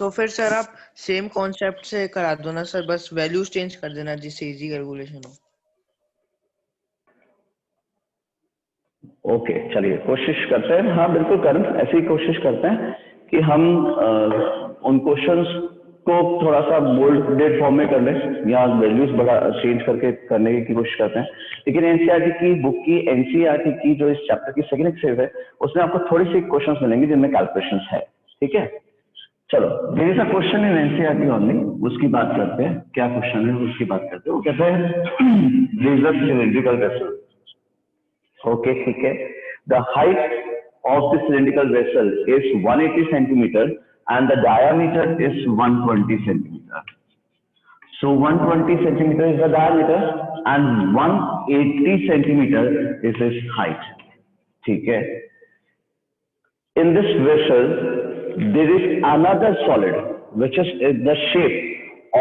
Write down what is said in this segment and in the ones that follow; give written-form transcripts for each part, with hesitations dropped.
तो फिर सर आप सेम कॉन्सेप्ट से करा दो ना सर, बस वैल्यूज चेंज कर देना जिससे इजी कैलकुलेशन हो। ओके चलिए कोशिश करते हैं। हाँ बिल्कुल करें, ऐसी ही कोशिश करते हैं कि हम उन क्वेश्चंस को थोड़ा सा बोल्डेड फॉर्म में कर लें या वैल्यूज बड़ा चेंज करके करने की कोशिश करते हैं। लेकिन एनसीईआरटी की बुक की, एनसीईआरटी की जो इस चैप्टर की सेकंड एक्सरसाइज है उसमें आपको थोड़ी सी क्वेश्चंस मिलेंगे जिनमें कैलकुलेशंस है। ठीक है, चलो there is a question in NCERT only, उसकी बात करते हैं। क्या क्वेश्चन है उसकी बात करते हैं। वो कहते हैं there is a cylindrical vessel. Okay ठीक है, the height of the cylindrical vessel is 180 centimeter and the diameter is 120 centimeter. So 120 centimeter is the diameter and 180 centimeter is its height. ठीक है, in this vessel there is another solid which is in the shape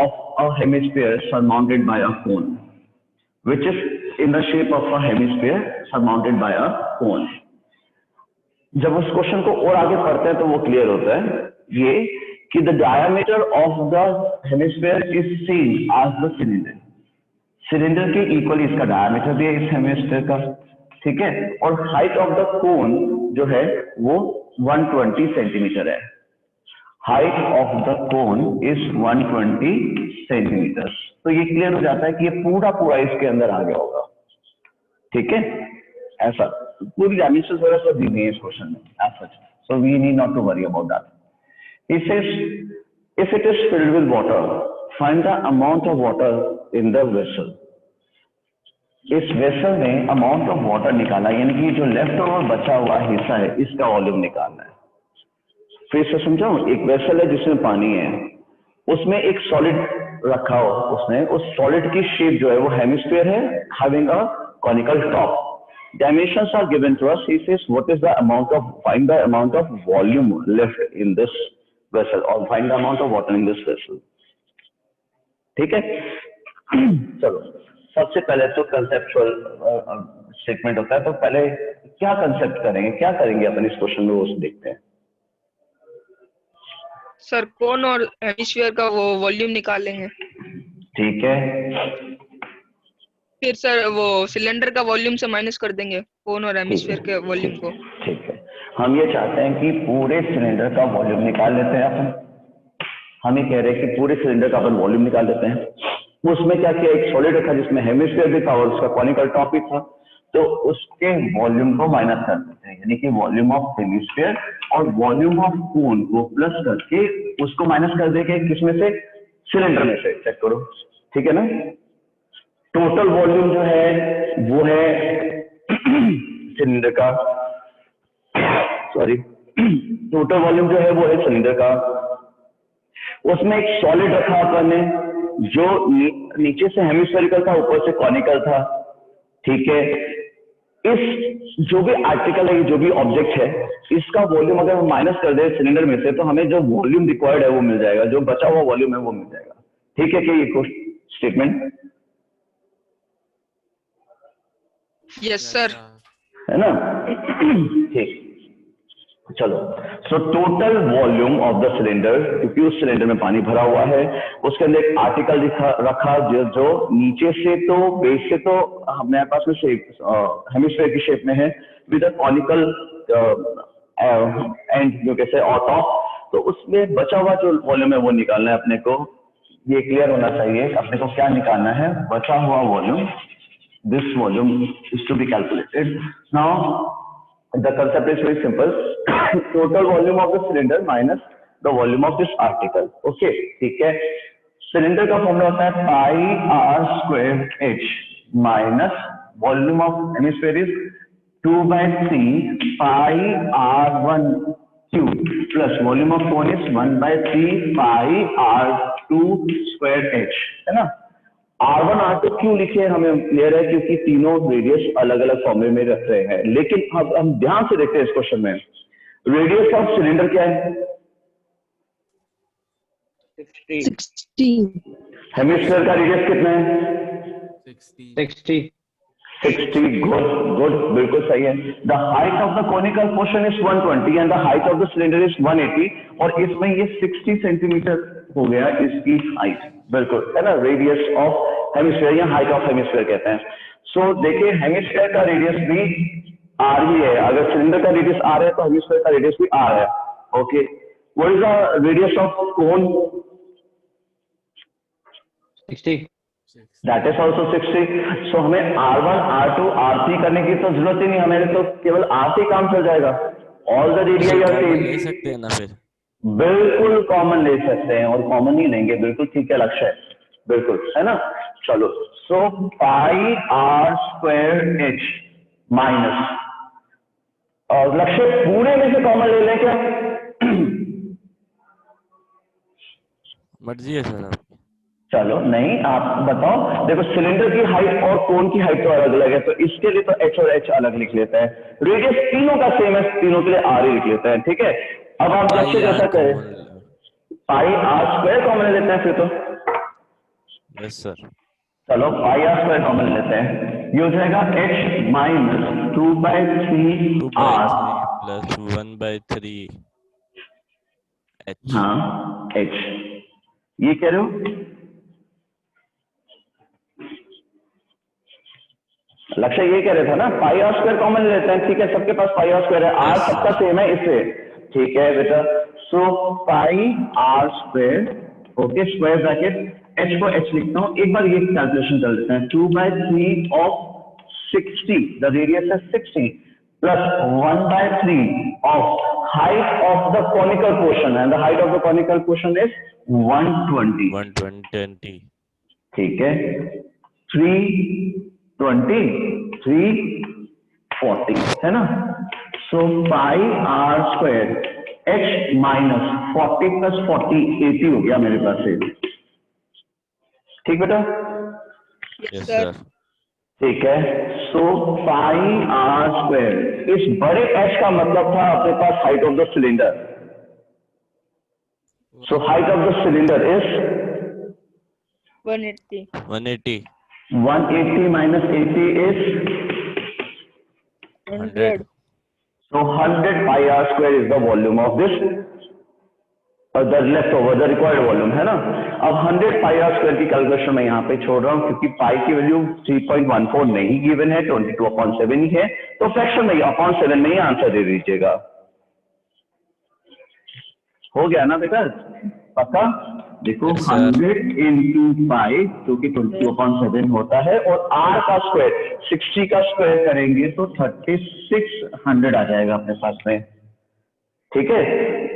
of a hemisphere surmounted by a cone, which is in the shape of a hemisphere surmounted by a cone. जब उस question को और आगे पढ़ते हैं तो वो clear होता है ये कि the diameter of the hemisphere is same as the cylinder. Cylinder के इक्वली इसका डायमीटर भी है इस हेमिस्फीयर का। ठीक है, और हाइट ऑफ द कोन जो है वो 120 सेंटीमीटर है। Height of the cone is 120 centimetre. तो ये क्लियर हो जाता है कि ये पूरा पूरा इसके अंदर आ गया होगा। ठीक है, ऐसा पूरी डायमेंशंस वगैरह सब दी गई है इस क्वेश्चन में as such, so we need not to worry about that. It says if it is filled with water find the amount of water in the vessel. इस वेसल में अमाउंट ऑफ वाटर निकाला, यानी कि जो left over बचा हुआ हिस्सा है इसका वॉल्यूम निकालना है। फिर से समझाऊं, एक वेसल है जिसमें पानी है, उसमें एक सॉलिड रखा हो, उसने उस सॉलिड की शेप जो है वो हेमिस्फीयर है having a conical top. Dimensions are given to us. He says what is the amount of, find the amount of volume left in this vessel or find the amount of water in this vessel. ठीक है, चलो सबसे पहले तो conceptual statement होता है, तो पहले क्या कंसेप्ट करेंगे, क्या करेंगे अपन इस क्वेश्चन में, वो देखते हैं। सर कोन और हेमिस्फीयर का वो वॉल्यूम निकालेंगे। ठीक है, फिर सर वो सिलेंडर का वॉल्यूम से माइनस कर देंगे कोन और हेमिस्फीयर के वॉल्यूम को। ठीक है, हम ये चाहते हैं कि पूरे सिलेंडर का वॉल्यूम निकाल लेते हैं अपन। हम ये कह रहे हैं कि पूरे सिलेंडर का अपन वॉल्यूम निकाल लेते हैं। उसमें क्या किया, एक सॉलिड रखा जिसमें हेमिस्फीयर भी था और उसका कॉनिकल टॉप भी था, तो उसके वॉल्यूम को माइनस कर देते हैं, यानी कि वॉल्यूम ऑफ हेमिस्फीयर और वॉल्यूम ऑफ कोन को प्लस करके उसको माइनस कर देंगे किसमें से, सिलेंडर में से। चेक करो, ठीक है ना। टोटल वॉल्यूम जो है वो है सिलेंडर का, सॉरी टोटल वॉल्यूम जो है वो है सिलेंडर का। उसमें एक सॉलिड रखा अपन ने जो नीचे से हेमिस्फेरिकल था, ऊपर से कॉनिकल था। ठीक है, इस जो भी आर्टिकल है, जो भी ऑब्जेक्ट है, इसका वॉल्यूम अगर हम माइनस कर दे सिलेंडर में से तो हमें जो वॉल्यूम रिक्वायर्ड है वो मिल जाएगा, जो बचा हुआ वॉल्यूम है वो मिल जाएगा। ठीक है, क्या ये स्टेटमेंट यस सर, है ना। ठीक, चलो so total volume of the cylinder, क्योंकि उस सिलेंडर में पानी भरा हुआ है, उसके अंदर एक आर्टिकल रखा जो नीचे से तो बेस से तो हमारे पास में हेमिस्फीयर की शेप में है विद अ कॉनिकल एंड जो कैसे और टॉप, तो उसमें बचा हुआ जो वॉल्यूम है वो निकालना है अपने को। ये क्लियर होना चाहिए अपने को क्या निकालना है, बचा हुआ volume. This volume is to be calculated. Now, the concept is very simple. Total volume of the cylinder minus the volume of this article. Okay, ठीक है। सिलेंडर का फॉर्मूला होता है pi are square h minus volume of hemisphere is 2/3 pi r one cube plus volume of cone is 1/3 pi r two square h, है ना। R1 R2 क्यों लिखे हमें क्लियर है, क्योंकि तीनों रेडियस अलग अलग फॉर्मूले में रख रहे हैं। लेकिन अब हम ध्यान से देखते हैं इस क्वेश्चन में, रेडियस ऑफ सिलेंडर क्या है, 60। हेमिस्फीयर का रेडियस कितना है, 60। 60, गुड गुड, बिल्कुल सही है। The height of the conical portion is 120 and the height of the cylinder is 180, और इसमें ये 60 सेंटीमीटर हो गया इसकी हाइट, बिल्कुल है ना, रेडियस ऑफ हेमिस्फीयर या हाइट ऑफ हेमिस्फीयर कहते हैं। सो देखिए हेमिस्फीयर का रेडियस भी आर ही है, अगर सिलेंडर का रेडियस आर है तो हेमिस्फीयर का रेडियस भी आर है। Okay, what is the radius of cone? 60. That is also 60। सो हमें R1 R2 R3 करने की तो जरूरत ही नहीं, हमें तो केवल R से काम चल जाएगा। ऑल द रेडिया या सेम, ले सकते हैं ना फिर? बिल्कुल कॉमन ले सकते हैं, और कॉमन ही लेंगे, बिल्कुल ठीक है लक्ष्य, बिल्कुल है ना। चलो, सो pi are square h minus, और लक्ष्य पूरे में से कॉमन ले लें क्या? मर्जी है सर आपकी। चलो नहीं, आप बताओ। देखो सिलेंडर की हाइट और कोन की हाइट तो अलग अलग है, तो इसके लिए तो एच और एच अलग लिख लेते हैं। रेडियस तीनों का सेम है, तीनों के लिए आर ही लिख लेते हैं, ठीक है। अब आप लक्ष्य जैसा करें, पाई आर स्क्वायर कॉमन लेते हैं फिर तो। Yes sir. चलो पाई आर स्क्वायर कॉमन लेते हैं, ये हो जाएगा H minus 2/3 R plus 1/3 H. हाँ एच, ये कह रहे हो? लक्ष्य ये कह रहे था ना, पाई आर स्क्वायर कॉमन लेते हैं, ठीक है, सबके पास पाई आर स्क्वायर है, आर सबका सेम है इससे, ठीक है बेटा। So pi are square, okay, square bracket h को एच लिखता हूँ, एक बार ये कैलकुलेशन कर लेते हैं। 2/3 ऑफ 60, द रेडियस है 60, plus 1/3 of height of the conical portion, and the height of the conical portion is 120, ठीक है। 320, 340 है ना। So pi are square h minus 40 plus 40 80 हो गया मेरे पास से, ठीक बेटा? Yes sir. ठीक है। सो पाई आर स्क्वायर, इस बड़े एच का मतलब था अपने पास height of the cylinder. So height of the cylinder is 180. 180 180 minus 80 is 100. so 100 pi r square is the volume of this the leftover, the required volume है ना। अब 100 pi r square की कैलकुलेशन मैं यहाँ पे छोड़ रहा हूँ, क्योंकि पाई की वैल्यू 3.14 नहीं गिवन है, 22/7 ही है, तो फ्रैक्शन में अपॉन 7 में ही आंसर दे दीजिएगा। हो गया ना बेटा, पक्का? देखो 100 इंटू पाई जो कि 22/7 होता है, और r का स्क्वायर 60 का स्क्वायर करेंगे तो 3600 आ जाएगा अपने पास में, ठीक है।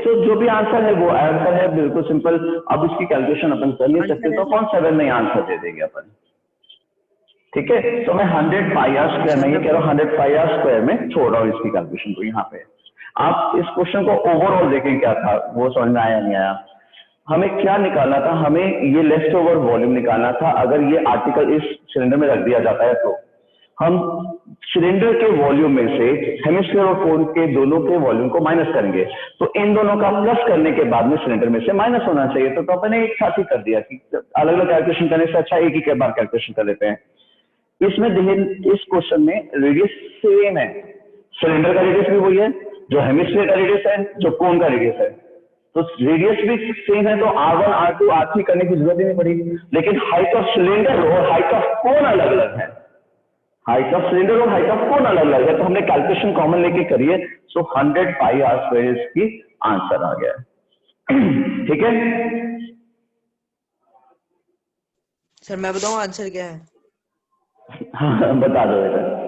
तो जो भी आंसर है वो आंसर है, बिल्कुल सिंपल। अब इसकी कैलकुलेशन अपन कर नहीं सकते, तो 0.7 में आंसर दे देंगे अपन, ठीक है। तो मैं 100 पाई आर स्क्वायर में, ये कह रहा हूँ 100 पाई आर स्क्वायर में छोड़ रहा हूँ इसकी कैलकुलेशन को यहाँ पे। आप इस क्वेश्चन को ओवरऑल देखें, क्या था वो समझ में आया नहीं आया। हमें क्या निकालना था, हमें ये लेफ्ट ओवर वॉल्यूम निकालना था। अगर ये आर्टिकल इस सिलेंडर में रख दिया जाता है तो हम सिलेंडर के वॉल्यूम में से हेमिस्फीयर और कोन के दोनों के वॉल्यूम को माइनस करेंगे, तो इन दोनों का प्लस करने के बाद में सिलेंडर में से माइनस होना चाहिए। तो अपन ने एक साथ ही कर दिया कि अलग अलग कैलकुलेशन करने से अच्छा एक ही बार कैलकुलेशन कर लेते हैं। इसमें देखिए इस क्वेश्चन में रेडियस सेम है, सिलेंडर का रेडियस भी वही है जो हेमिस्फीयर का रेडियस है, जो कोन का रेडियस है, तो रेडियस भी सेम है, तो R1 R2 R3 करने की जरूरत ही नहीं पड़ी। लेकिन हाइट ऑफ सिलेंडर और हाइट ऑफ कोन अलग अलग है, हाइट ऑफ सिलेंडर और हाइट ऑफ कोन अलग अलग है, तो हमने कैलकुलेशन कॉमन लेके करिए। सो 100 पाई आर स्क्वायर की आंसर आ गया, ठीक है। सर मैं बताऊं आंसर क्या है? हाँ बता दो बेटा।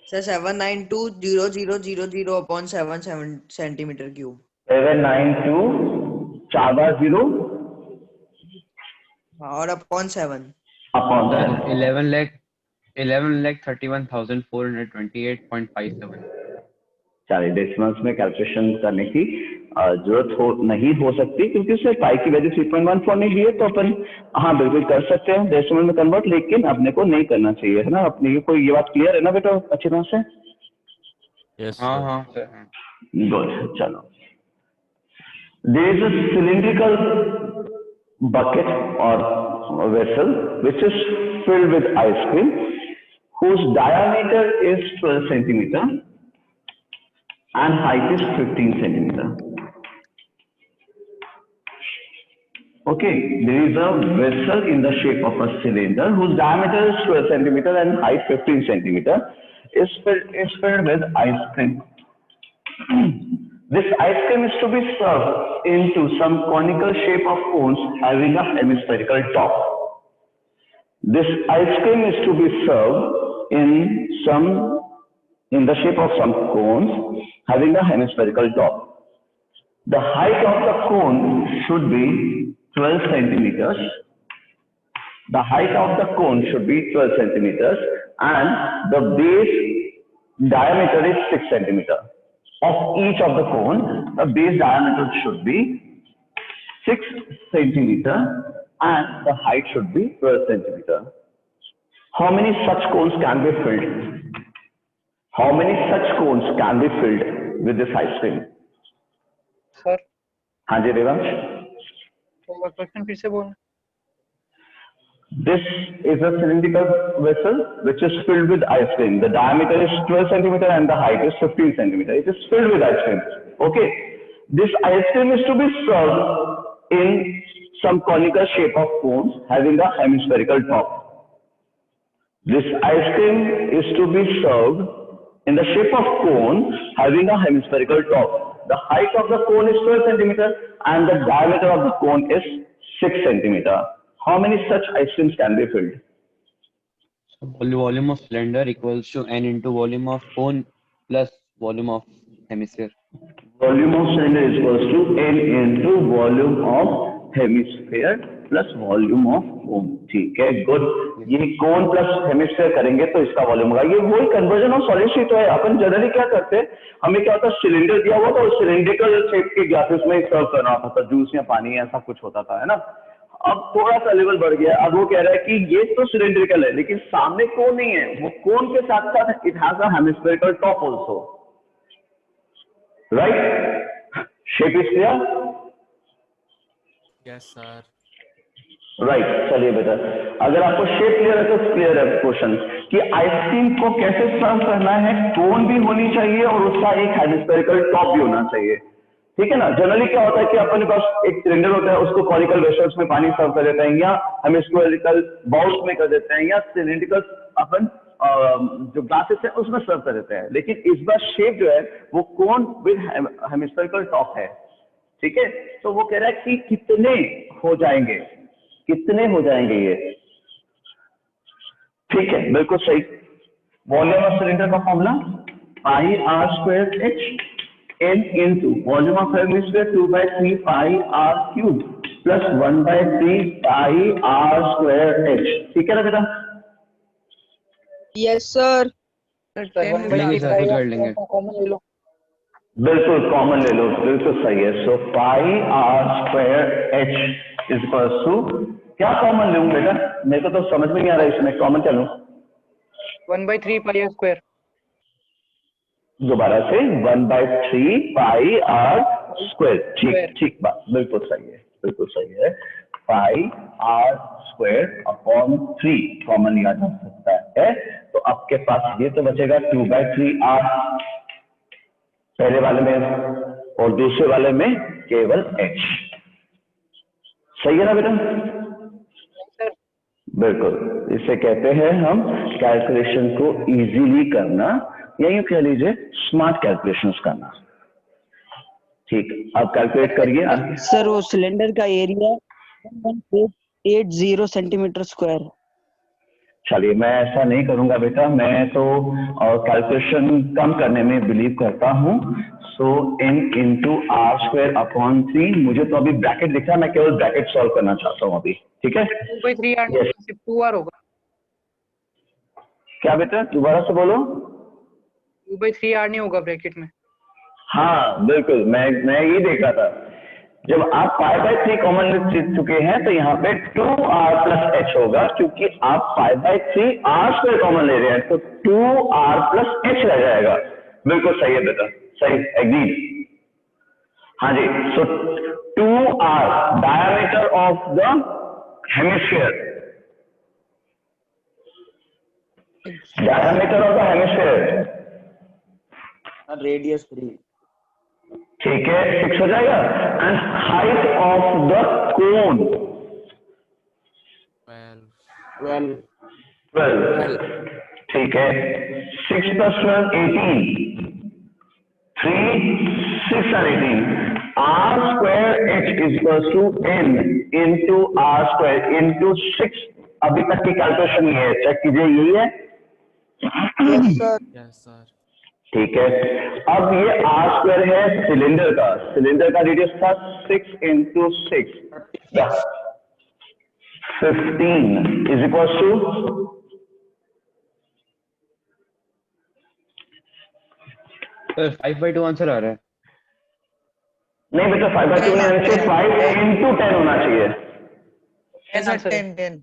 Sir 792,000,000/7 centimetre cube. 792 4 बार 0 और अपॉन 7 अपॉन 11,31,428.57. सारे डेसिमल्स में कैलकुलेशन करने की जरूरत नहीं हो सकती, क्योंकि उससे पाई की वैल्यू 3.14 नहीं दी है, तो अपन हाँ बिल्कुल कर सकते हैं डेसिमल में कन्वर्ट, लेकिन अपने को नहीं करना चाहिए, है ना। अपने को ये बात क्लियर है ना बेटा अच्छी तरह से? यस हाँ गुड। चलो, there is a cylindrical bucket or vessel which is filled with ice cream whose diameter is 12 centimeter and height is 15 centimeter. Okay, there is a vessel in the shape of a cylinder whose diameter is 12 centimeter and height 15 centimeter is filled with ice cream. This ice cream is to be served into some conical shape of cones having a hemispherical top. This ice cream is to be served in the shape of some cones having a hemispherical top. The height of the cone should be 12 centimeters. The height of the cone should be 12 centimeters and the base diameter is 6 centimeter. Of each of the cone, the base diameter should be 6 centimeter and the height should be 12 centimeter. How many such cones can be filled? How many such cones can be filled with this ice cream? Sir हाँ जी देवांश. तो question फिर से बोलना. This is a cylindrical vessel which is filled with ice cream. The diameter is 12 centimeter and the height is 15 centimeter. It is filled with ice cream. Okay. This ice cream is to be served in some conical shape of cones having a hemispherical top. This ice cream is to be served in the shape of cone having a hemispherical top. The height of the cone is 12 centimeter and the diameter of the cone is 6 centimeter. How many such ice creams can be filled? So volume of cylinder equals to n into volume of cone plus volume of hemisphere. Volume of cylinder is equals to n into volume of hemisphere plus volume of cone. ठीक है, good. ये cone plus hemisphere करेंगे तो इसका volume होगा. ये वही conversion of solid state है. अपन जनरली क्या करते हैं, हमें क्या होता है, सिलेंडर दिया हुआ था और सिलेंड्रिकल शेप के ग्लासेस में सर्व करना होता था, जूस या पानी ऐसा कुछ होता था, है ना. अब थोड़ा सा लेवल बढ़ गया. अब वो कह रहा है कि ये तो सिलेंड्रिकल है लेकिन सामने कोन नहीं है. वो कोन के साथ साथ it has a hemispherical top also. Right? Shape is clear? Yes sir. Right. चलिए बेटा, अगर आपको शेप क्लियर है तो क्लियर है क्वेश्चन कि आइसक्रीम को कैसे सर्व करना है. कोन भी होनी चाहिए और उसका एक हेमिस्फेरिकल टॉप भी होना चाहिए. ठीक है ना. जनरली क्या होता है कि अपने पास एक सिलेंडर होता है, उसको कॉनिकल वेसल्स में पानी सर्व कर देते हैं या हेमिस्फेरिकल बाउल्स में कर देते हैं या सिलेंड्रिकल अपन जो ग्लासेस है उसमें सर्व कर देते हैं. लेकिन इस बार शेप जो है वो कोन विद हेमिस्फेरिकल टॉप है. ठीक है. तो वो कह रहा है कि कितने हो जाएंगे, कितने हो जाएंगे ये. ठीक है, बिल्कुल सही. वॉल्यूम ऑफ सिलेंडर का formula pi are square H n into volume of hemisphere 2/3 pi r cube plus 1/3 pi r square h. ठीक है ना बेटा? Yes sir. कर लेंगे. कॉमन ले लो. बिल्कुल कॉमन ले लो, बिल्कुल सही है. So pi are square h is equal to, क्या कॉमन लूं बेटा, मेरे को तो समझ में नहीं आ रहा है इसमें कॉमन क्या लूं. 1/3 पाई स्क्वायर. दोबारा से 1/3 पाई आर स्क्वायर. ठीक ठीक बात, बिल्कुल सही है, बिल्कुल सही है. Pi are square upon 3 common लिया जा सकता है. तो आपके पास ये तो बचेगा 2/3 आर पहले वाले में और दूसरे वाले में केवल एच. सही है ना बेटा? बिल्कुल. इसे कहते हैं हम कैलकुलेशन को इजीली करना या यूं कह लीजिए स्मार्ट कैलकुलेशंस करना. ठीक, अब कैलकुलेट करिए. सर वो सिलेंडर का एरिया 1.80 सेंटीमीटर स्क्वायर. चलिए, मैं ऐसा नहीं करूंगा बेटा, मैं तो कैलकुलेशन कम करने में बिलीव करता हूँ. So n into R square upon 3. मुझे तो अभी ब्रैकेट दिख रहा है, मैं केवल ब्रैकेट सॉल्व करना चाहता हूँ अभी. ठीक है. 2/3 आर सिर्फ 2 आर होगा. क्या बेटा, दोबारा से बोलो. 2/3 आर नहीं होगा ब्रैकेट में. हाँ बिल्कुल, मैं ये देख रहा था. जब आप π/3 कॉमन ले चुके हैं तो यहाँ पे 2r प्लस h होगा, क्योंकि आप π/3 r स्क्वायर कॉमन ले रहे हैं तो 2r प्लस h रह जाएगा. बिल्कुल सही है बेटा, सही, एग्रीड. हाँ जी. सो 2r diameter of the hemisphere diameter of the hemisphere radius 3 ठीक है 6 हो जाएगा and height of the cone 12 ठीक है 6 plus 12 18 3 6 and 18 r square h is equals to n into r square into 6 अभी तक की कैलकुलेशन ये है चेक कीजिए यही है ठीक है अब ये r स्क्वायर है सिलेंडर का रेडियस था 6 into 6 15 is equals to 5/2 answer आ रहा है। नहीं बेटा 5/2 नहीं आना चाहिए 5 into 10 होना चाहिए 10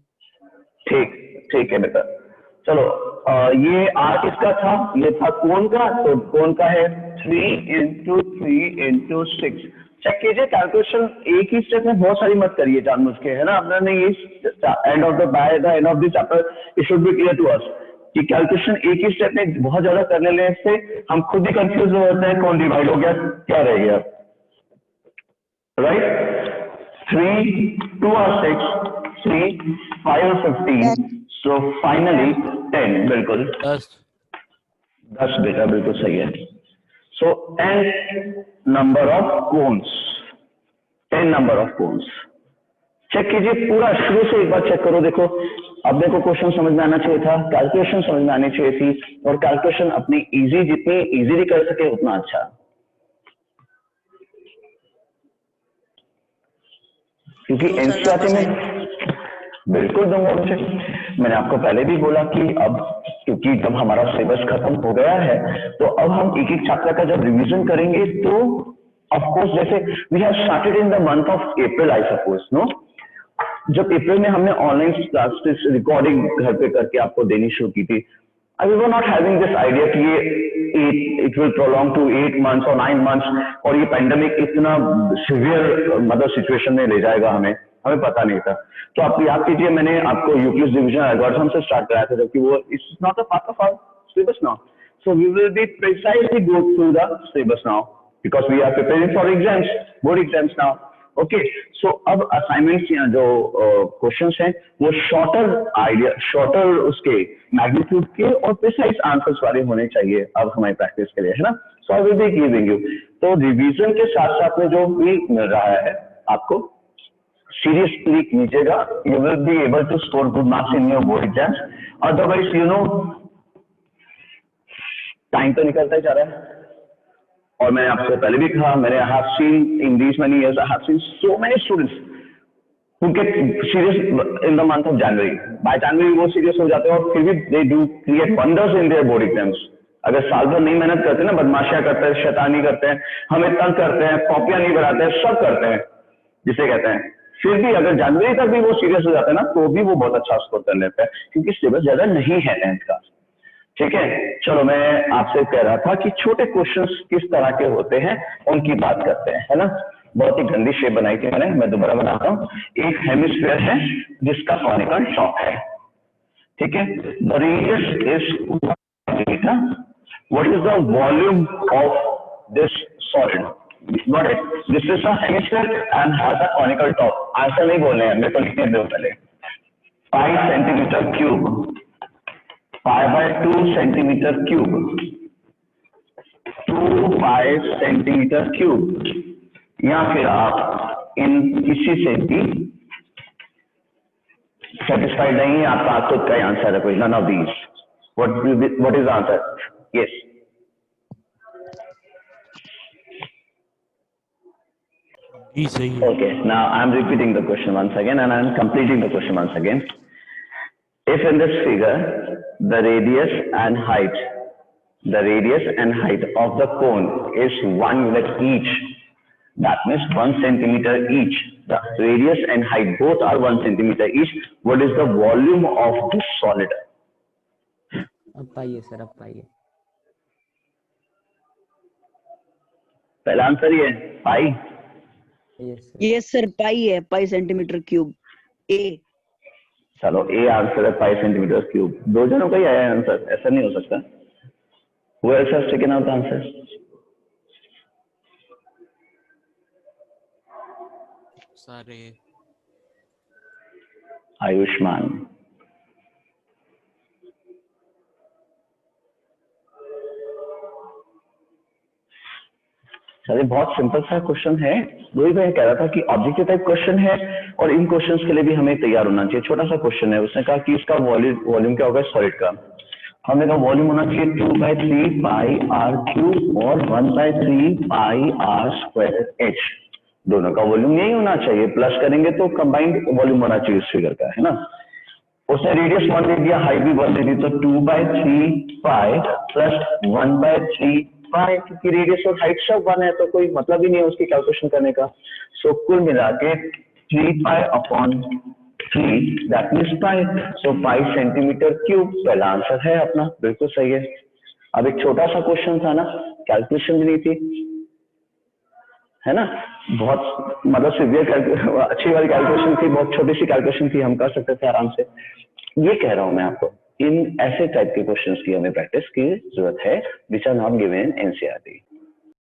ठीक है बेटा चलो ये r किसका था ये था कोन का तो कोन का है 3 into 3 into 6 चेक कीजिए कैलकुलेशन एक ही स्टेप में बहुत सारी मत करिए जानबूझ के है ना आपने ये end of the by the end of the chapter it should be clear to us कि कैलकुलेशन एक ही स्टेप में बहुत ज्यादा करने लेने से हम खुद ही कंफ्यूज हो जाते हैं कौन डिवाइड हो गया क्या रह गया right 3 2 are 6 3 5 are 15 so finally 10 बिल्कुल 10 बेटा बिल्कुल सही है so n number of cones 10 number of cones check कीजिए पूरा शुरू से एक बार चेक करो देखो अब देखो क्वेश्चन समझ में आना चाहिए था कैलकुलेशन समझ में आनी चाहिए थी और कैलकुलेशन अपनी इजी जितनी इजीली कर सके उतना अच्छा क्योंकि एनसीईआरटी में बिल्कुल दूंगा मुझे मैंने आपको पहले भी बोला कि अब क्योंकि जब हमारा सिलेबस खत्म हो गया है तो अब हम एक एक चैप्टर का जब रिवीजन करेंगे तो ऑफ कोर्स जैसे we have started in the month of April I suppose no जब अप्रैल में हमने ऑनलाइन क्लासेस रिकॉर्डिंग घर पे करके आपको देनी शुरू की थी I we were not having this idea कि ये it will prolong to 8 months और 9 months और ये पैंडेमिक इतना सिवियर मतलब सिचुएशन में ले जाएगा हमें पता नहीं था तो आप याद कीजिए मैंने आपको यूक्लिड डिवीजन एल्गोरिथम से स्टार्ट कराया था जबकि वो it's not a part of our syllabus now so we will be precisely go through the syllabus now because we are preparing for exams board exams now okay so अब assignments जो questions हैं वो shorter उसके magnitude के और precise answers वाले होने चाहिए अब हमारी प्रैक्टिस के लिए है ना so I will be giving you तो रिवीजन के साथ साथ में जो भी मिल रहा है आपको seriously कीजिएगा you will be able to score good marks in your board exams otherwise you know time तो निकलता ही जा रहा है और मैंने आपसे पहले भी कहा मैंने have seen in these many years I have seen so many students who get serious in the month of January by January वो serious हो जाते हैं और फिर भी they do create wonders in their board exams अगर साल भर नहीं मेहनत करते ना बदमाशियां करते हैं शैतानी करते हैं हमें तंग करते हैं कॉपियां नहीं बनाते हैं सब करते हैं जिसे कहते हैं फिर भी अगर जनवरी तक भी वो सीरियस हो जाता है ना तो भी वो बहुत अच्छा स्कोर कर लेता है क्योंकि सिलेबस ज्यादा नहीं है 10th का ठीक है चलो मैं आपसे कह रहा था कि छोटे क्वेश्चंस किस तरह के होते हैं उनकी बात करते हैं है ना बहुत ही गंदी शेप बनाई थी मैं दोबारा बनाता हूँ एक हेमिस्फीयर है जिसका कॉनिकल टॉप है ठीक है the radius is what is the volume of this solid Got it. This is a hemisphere and has a conical top. Answer नहीं बोलने हैं मेरे को लिखने दो पहले 5 centimeter cube 5/2 centimeter cube 2 5 centimeter cube या फिर आप इन किसी से भी सेटिस्फाइड नहीं है आपका खुद का आंसर है कोई none of these what is the answer yes Okay, now I'm repeating the question once again and I'm completing the question once again. If in this figure, the radius and height of the cone is 1 unit each, that means 1 centimeter each. The radius and height both are 1 centimeter each. What is the volume of this solid? अब पाइए sir अब पाइए पहला answer ये पाई yes sir पाई है पाई centimetre cube ए चलो A answer है 5 centimetre cube, दो जनों का ही आया आंसर, ऐसा नहीं हो सकता। Who else has taken out the answer? सारे आयुष्मान। चलिए बहुत सिंपल सा क्वेश्चन है, वही मैं कह रहा था कि ऑब्जेक्टिव टाइप क्वेश्चन है और इन क्वेश्चंस के लिए भी हमें तैयार होना चाहिए। छोटा सा क्वेश्चन है, उसने कहा कि इसका वॉल्यूम क्या होगा सॉलिड का। हमने कहा वॉल्यूम होना चाहिए 2/3 पाई आर क्यूब और 1/3 पाई आर स्क्वायर एच, दोनों का वॉल्यूम यही होना चाहिए। प्लस करेंगे तो कंबाइंड वॉल्यूम होना चाहिए इस फिगर का, है ना। उसने रेडियस 1 दे दिया, हाइट भी 1 दे दी, तो 2/3 पाई प्लस 1/3 पाई, क्योंकि रेडियस और हाइट सब 1 है तो कोई मतलब ही नहीं है उसकी कैलकुलेशन करने का। सो कुल मिला के 3 pi upon 3 that means pi, so pi centimetre cube पहला आंसर है अपना, बिल्कुल सही है। अब एक छोटा सा क्वेश्चन था ना, कैलकुलेशन भी नहीं थी, है ना, बहुत मतलब सिवियर अच्छी वाली कैलकुलेशन थी, बहुत छोटी सी कैलकुलेशन थी, हम कर सकते थे आराम से। ये कह रहा हूं मैं आपको, इन ऐसे टाइप के क्वेश्चंस की हमें प्रैक्टिस की जरूरत है, which are not given in NCERT.